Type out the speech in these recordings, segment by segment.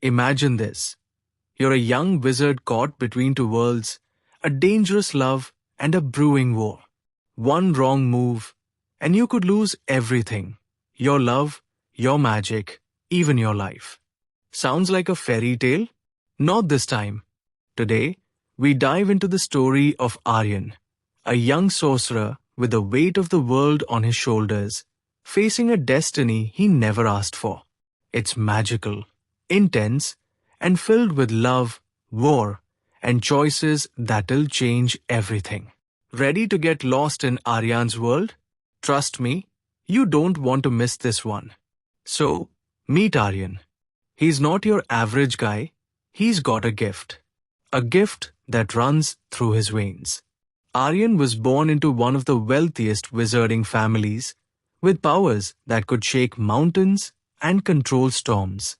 Imagine this. You're a young wizard caught between two worlds, a dangerous love and a brewing war. One wrong move, and you could lose everything. Your love, your magic, even your life. Sounds like a fairy tale? Not this time. Today, we dive into the story of Aryan, a young sorcerer with the weight of the world on his shoulders, facing a destiny he never asked for. It's magical, intense, and filled with love, war, and choices that'll change everything. Ready to get lost in Aryan's world? Trust me, you don't want to miss this one. So, meet Aryan. He's not your average guy, he's got a gift. A gift that runs through his veins. Aryan was born into one of the wealthiest wizarding families, with powers that could shake mountains and control storms.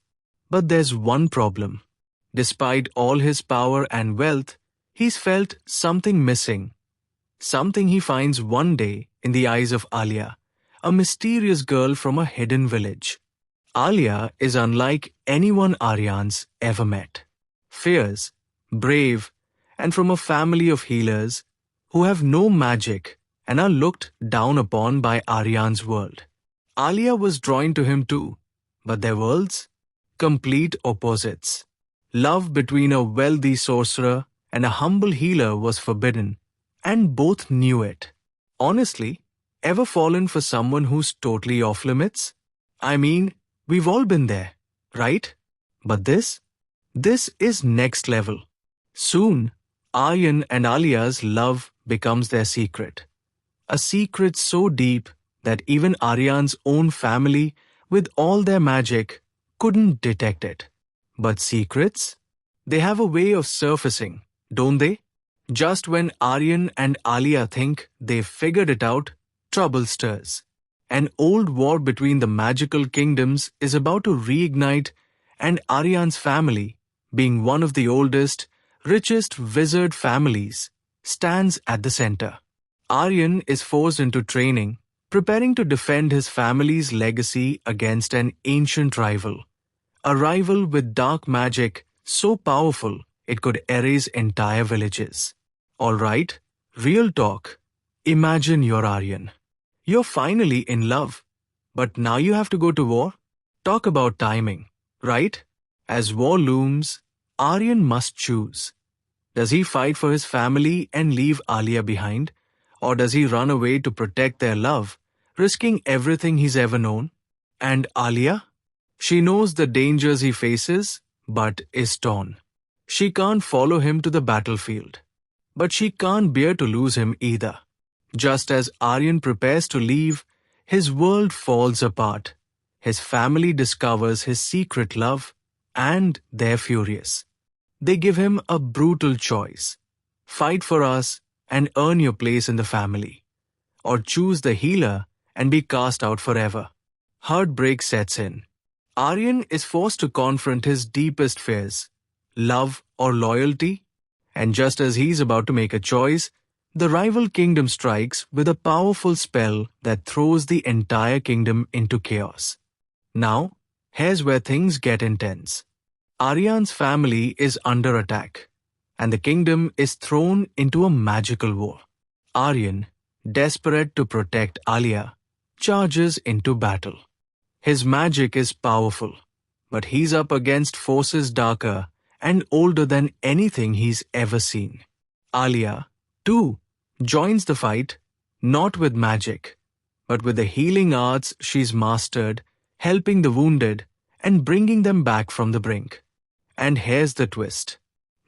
But there's one problem. Despite all his power and wealth, he's felt something missing. Something he finds one day in the eyes of Alia, a mysterious girl from a hidden village. Alia is unlike anyone Aryan's ever met. Fierce, brave, and from a family of healers who have no magic and are looked down upon by Aryan's world. Alia was drawn to him too, but their worlds? Complete opposites. Love between a wealthy sorcerer and a humble healer was forbidden, and both knew it. Honestly, ever fallen for someone who's totally off limits? I mean, we've all been there, right? But this is next level. Soon, Aryan and Alia's love becomes their secret. A secret so deep that even Aryan's own family, with all their magic, couldn't detect it. But secrets? They have a way of surfacing, don't they? Just when Aryan and Alia think they've figured it out, trouble stirs. An old war between the magical kingdoms is about to reignite, and Aryan's family, being one of the oldest, richest wizard families, stands at the center. Aryan is forced into training, preparing to defend his family's legacy against an ancient rival. A rival with dark magic so powerful it could erase entire villages. Alright, real talk. Imagine you're Aryan. You're finally in love, but now you have to go to war? Talk about timing, right? As war looms, Aryan must choose. Does he fight for his family and leave Alia behind? Or does he run away to protect their love, risking everything he's ever known? And Alia? She knows the dangers he faces, but is torn. She can't follow him to the battlefield. But she can't bear to lose him either. Just as Aryan prepares to leave, his world falls apart. His family discovers his secret love, and they're furious. They give him a brutal choice. Fight for us and earn your place in the family. Or choose the healer and be cast out forever. Heartbreak sets in. Aryan is forced to confront his deepest fears, love or loyalty. And just as he's about to make a choice, the rival kingdom strikes with a powerful spell that throws the entire kingdom into chaos. Now, here's where things get intense. Aryan's family is under attack, and the kingdom is thrown into a magical war. Aryan, desperate to protect Alia, charges into battle. His magic is powerful, but he's up against forces darker and older than anything he's ever seen. Alia, too, joins the fight, not with magic, but with the healing arts she's mastered, helping the wounded and bringing them back from the brink. And here's the twist.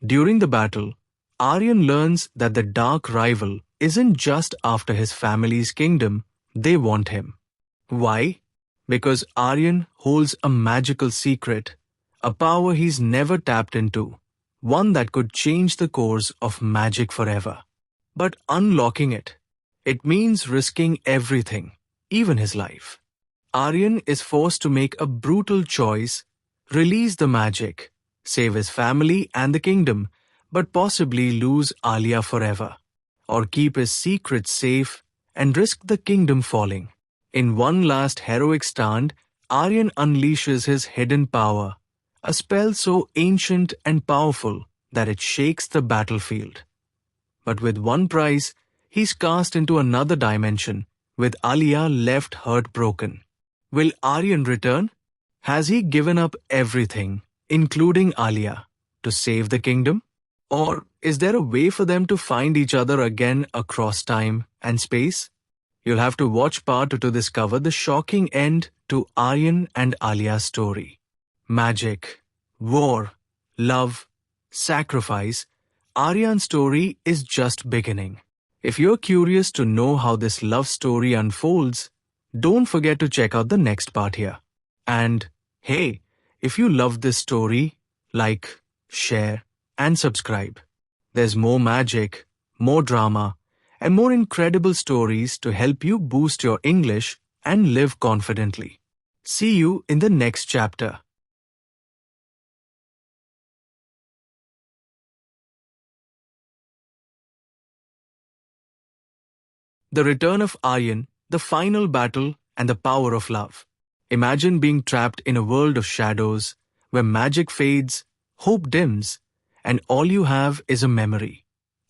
During the battle, Aryan learns that the dark rival isn't just after his family's kingdom, they want him. Why? Because Aryan holds a magical secret, a power he's never tapped into, one that could change the course of magic forever. But unlocking it means risking everything, even his life. Aryan is forced to make a brutal choice, release the magic, save his family and the kingdom, but possibly lose Alia forever, or keep his secret safe and risk the kingdom falling. In one last heroic stand, Aryan unleashes his hidden power, a spell so ancient and powerful that it shakes the battlefield. But with one prize, he's cast into another dimension, with Alia left heartbroken. Will Aryan return? Has he given up everything, including Alia, to save the kingdom? Or is there a way for them to find each other again across time and space? You'll have to watch part 2 to discover the shocking end to Aryan and Alia's story. Magic, war, love, sacrifice. Aryan's story is just beginning. If you're curious to know how this love story unfolds, don't forget to check out the next part here. And hey, if you loved this story, like, share, and subscribe. There's more magic, more drama, and more incredible stories to help you boost your English and live confidently. See you in the next chapter. The Return of Aryan, the final battle, and the power of love. Imagine being trapped in a world of shadows, where magic fades, hope dims, and all you have is a memory.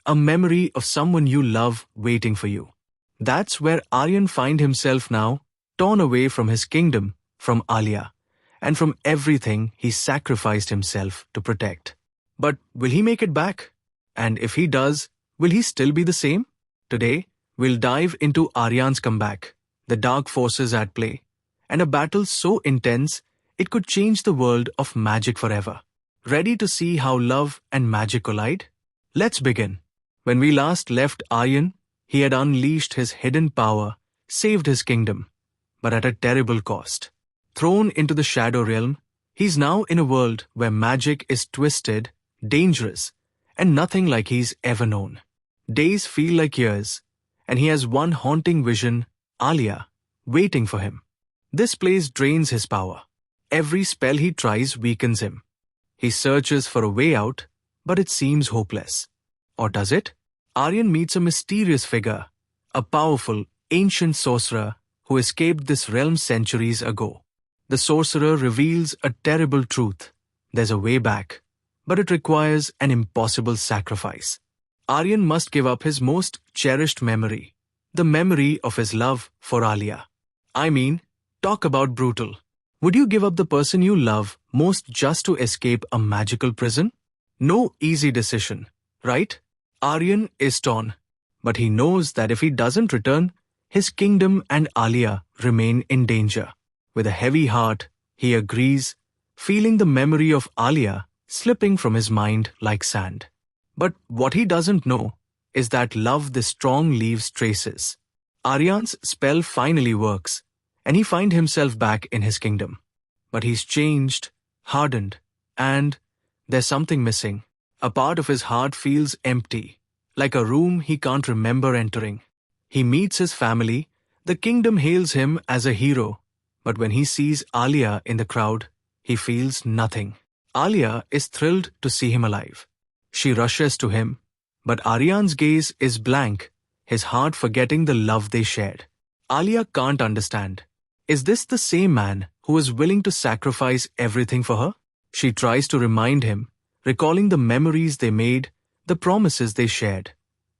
A memory of someone you love waiting for you. That's where Aryan finds himself now, torn away from his kingdom, from Alia, and from everything he sacrificed himself to protect. But will he make it back? And if he does, will he still be the same? Today, we'll dive into Aryan's comeback, the dark forces at play, and a battle so intense it could change the world of magic forever. Ready to see how love and magic collide? Let's begin. When we last left Aryan, he had unleashed his hidden power, saved his kingdom, but at a terrible cost. Thrown into the shadow realm, he's now in a world where magic is twisted, dangerous, and nothing like he's ever known. Days feel like years, and he has one haunting vision, Alia, waiting for him. This place drains his power. Every spell he tries weakens him. He searches for a way out, but it seems hopeless. Or does it? Aryan meets a mysterious figure, a powerful, ancient sorcerer who escaped this realm centuries ago. The sorcerer reveals a terrible truth. There's a way back, but it requires an impossible sacrifice. Aryan must give up his most cherished memory, the memory of his love for Alia. I mean, talk about brutal. Would you give up the person you love most just to escape a magical prison? No easy decision, right? Aryan is torn, but he knows that if he doesn't return, his kingdom and Alia remain in danger. With a heavy heart, he agrees, feeling the memory of Alia slipping from his mind like sand. But what he doesn't know is that love this strong leaves traces. Aryan's spell finally works, and he finds himself back in his kingdom. But he's changed, hardened, and there's something missing. A part of his heart feels empty, like a room he can't remember entering. He meets his family, the kingdom hails him as a hero, but when he sees Alia in the crowd, he feels nothing. Alia is thrilled to see him alive. She rushes to him, but Aryan's gaze is blank, his heart forgetting the love they shared. Alia can't understand. Is this the same man who is willing to sacrifice everything for her? She tries to remind him, recalling the memories they made, the promises they shared.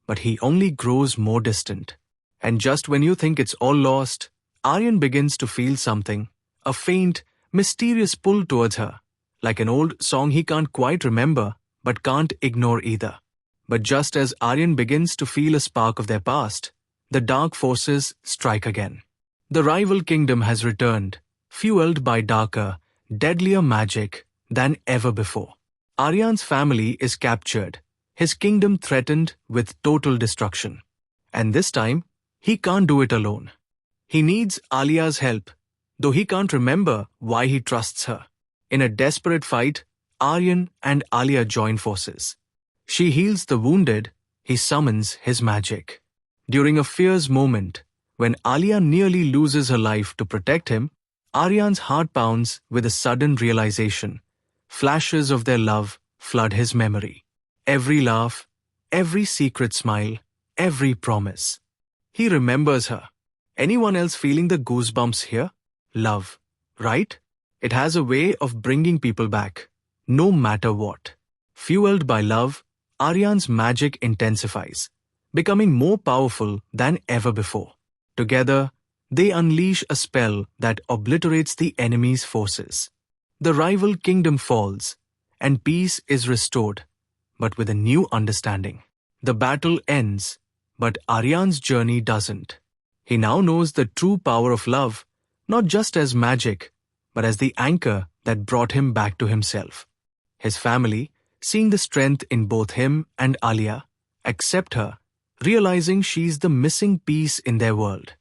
But he only grows more distant. And just when you think it's all lost, Aryan begins to feel something, a faint, mysterious pull towards her, like an old song he can't quite remember, but can't ignore either. But just as Aryan begins to feel a spark of their past, the dark forces strike again. The rival kingdom has returned, fueled by darker, deadlier magic than ever before. Aryan's family is captured, his kingdom threatened with total destruction. And this time, he can't do it alone. He needs Alia's help, though he can't remember why he trusts her. In a desperate fight, Aryan and Alia join forces. She heals the wounded, he summons his magic. During a fierce moment, when Alia nearly loses her life to protect him, Aryan's heart pounds with a sudden realization. Flashes of their love flood his memory. Every laugh, every secret smile, every promise. He remembers her. Anyone else feeling the goosebumps here? Love, right? It has a way of bringing people back, no matter what. Fueled by love, Aryan's magic intensifies, becoming more powerful than ever before. Together, they unleash a spell that obliterates the enemy's forces. The rival kingdom falls, and peace is restored, but with a new understanding. The battle ends, but Aryan's journey doesn't. He now knows the true power of love, not just as magic, but as the anchor that brought him back to himself. His family, seeing the strength in both him and Alia, accept her, realizing she's the missing piece in their world.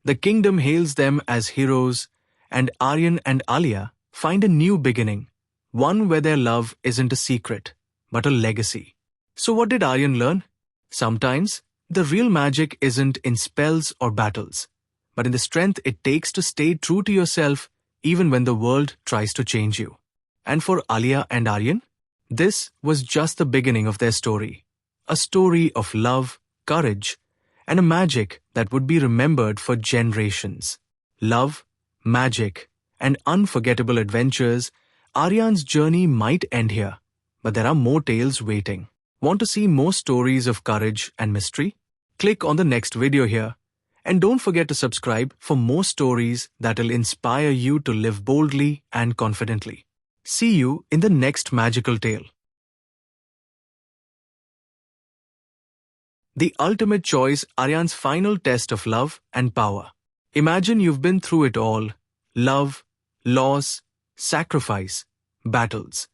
The kingdom hails them as heroes, and Aryan and Alia find a new beginning, one where their love isn't a secret, but a legacy. So what did Aryan learn? Sometimes, the real magic isn't in spells or battles, but in the strength it takes to stay true to yourself even when the world tries to change you. And for Alia and Aryan, this was just the beginning of their story. A story of love, courage, and a magic that would be remembered for generations. Love, magic, and unforgettable adventures. Aryan's journey might end here, but there are more tales waiting. Want to see more stories of courage and mystery? Click on the next video here. And don't forget to subscribe for more stories that will inspire you to live boldly and confidently. See you in the next magical tale. The ultimate choice, Aryan's final test of love and power. Imagine you've been through it all: love, loss, sacrifice, battles.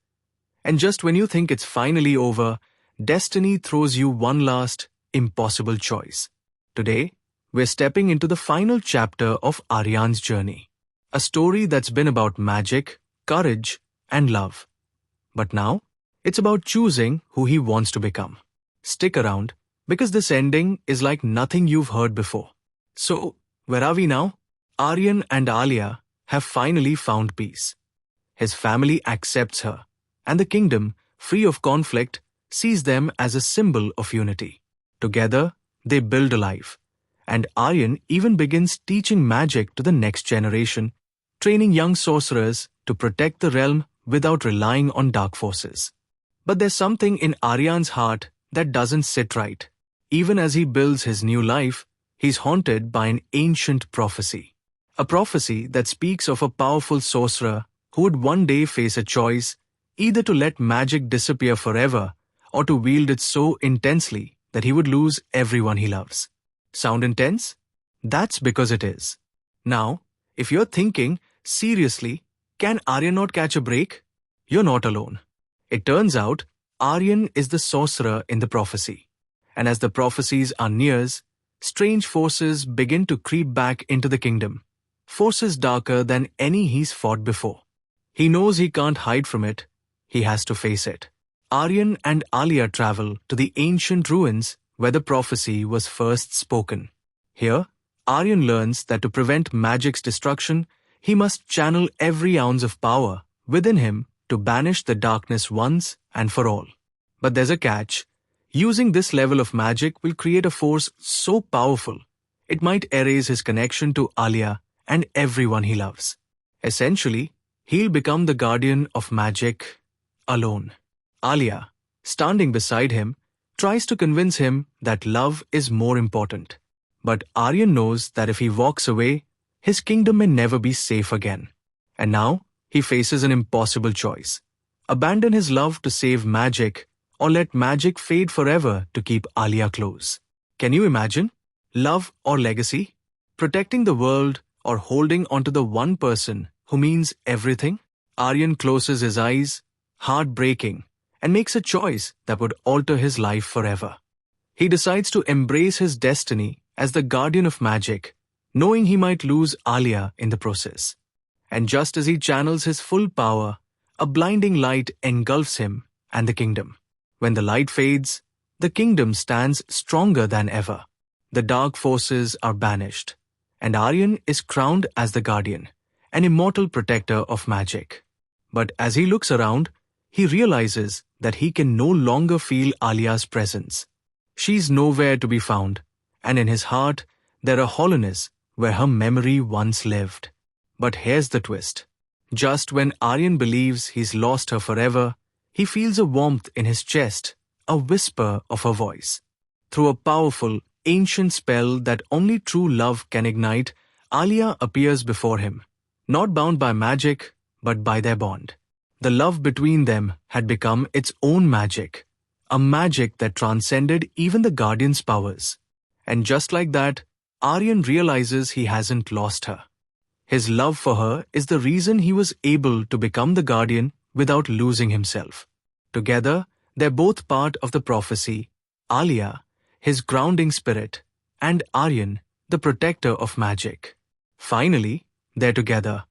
And just when you think it's finally over, destiny throws you one last, impossible choice. Today, we're stepping into the final chapter of Aryan's journey. A story that's been about magic, courage, and love. But now, it's about choosing who he wants to become. Stick around, because this ending is like nothing you've heard before. So, where are we now? Aryan and Alia have finally found peace. His family accepts her, and the kingdom, free of conflict, sees them as a symbol of unity. Together, they build a life. And Aryan even begins teaching magic to the next generation, training young sorcerers to protect the realm without relying on dark forces. But there's something in Aryan's heart that doesn't sit right. Even as he builds his new life, he's haunted by an ancient prophecy. A prophecy that speaks of a powerful sorcerer who would one day face a choice, either to let magic disappear forever or to wield it so intensely that he would lose everyone he loves. Sound intense? That's because it is. Now, if you're thinking, seriously, can Aryan not catch a break? You're not alone. It turns out, Aryan is the sorcerer in the prophecy. And as the prophecies are nears, strange forces begin to creep back into the kingdom. Forces darker than any he's fought before. He knows he can't hide from it. He has to face it. Aryan and Alia travel to the ancient ruins where the prophecy was first spoken. Here, Aryan learns that to prevent magic's destruction, he must channel every ounce of power within him to banish the darkness once and for all. But there's a catch. Using this level of magic will create a force so powerful, it might erase his connection to Alia and everyone he loves. Essentially, he'll become the guardian of magic alone. Alia, standing beside him, tries to convince him that love is more important. But Aryan knows that if he walks away, his kingdom may never be safe again. And now, he faces an impossible choice. Abandon his love to save magic, or let magic fade forever to keep Alia close. Can you imagine? Love or legacy? Protecting the world or holding onto the one person who means everything? Aryan closes his eyes, heartbreaking, and makes a choice that would alter his life forever. He decides to embrace his destiny as the guardian of magic, knowing he might lose Alia in the process. And just as he channels his full power, a blinding light engulfs him and the kingdom. When the light fades, the kingdom stands stronger than ever. The dark forces are banished, and Aryan is crowned as the guardian, an immortal protector of magic. But as he looks around, he realizes that he can no longer feel Alia's presence. She's nowhere to be found, and in his heart, there are hollowness where her memory once lived. But here's the twist. Just when Aryan believes he's lost her forever, he feels a warmth in his chest, a whisper of her voice. Through a powerful, ancient spell that only true love can ignite, Alia appears before him, not bound by magic, but by their bond. The love between them had become its own magic, a magic that transcended even the Guardian's powers. And just like that, Aryan realizes he hasn't lost her. His love for her is the reason he was able to become the Guardian without losing himself. Together, they're both part of the prophecy: Alia, his grounding spirit, and Aryan, the protector of magic. Finally, they're together,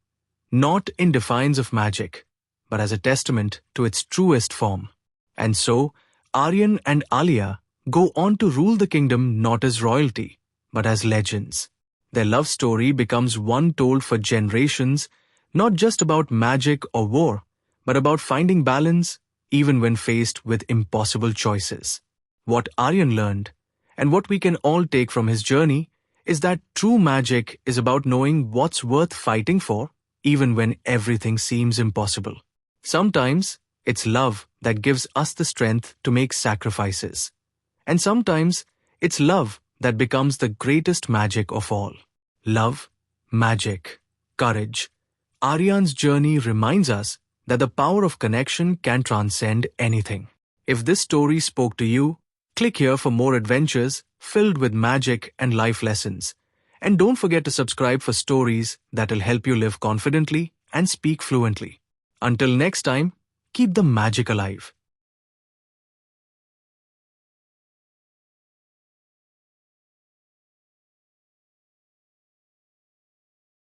not in defiance of magic, but as a testament to its truest form. And so, Aryan and Alia go on to rule the kingdom not as royalty, but as legends. Their love story becomes one told for generations, not just about magic or war, but about finding balance even when faced with impossible choices. What Aryan learned, and what we can all take from his journey, is that true magic is about knowing what's worth fighting for, even when everything seems impossible. Sometimes, it's love that gives us the strength to make sacrifices. And sometimes, it's love that becomes the greatest magic of all. Love, magic, courage. Aryan's journey reminds us that the power of connection can transcend anything. If this story spoke to you, click here for more adventures filled with magic and life lessons. And don't forget to subscribe for stories that will help you live confidently and speak fluently. Until next time, keep the magic alive.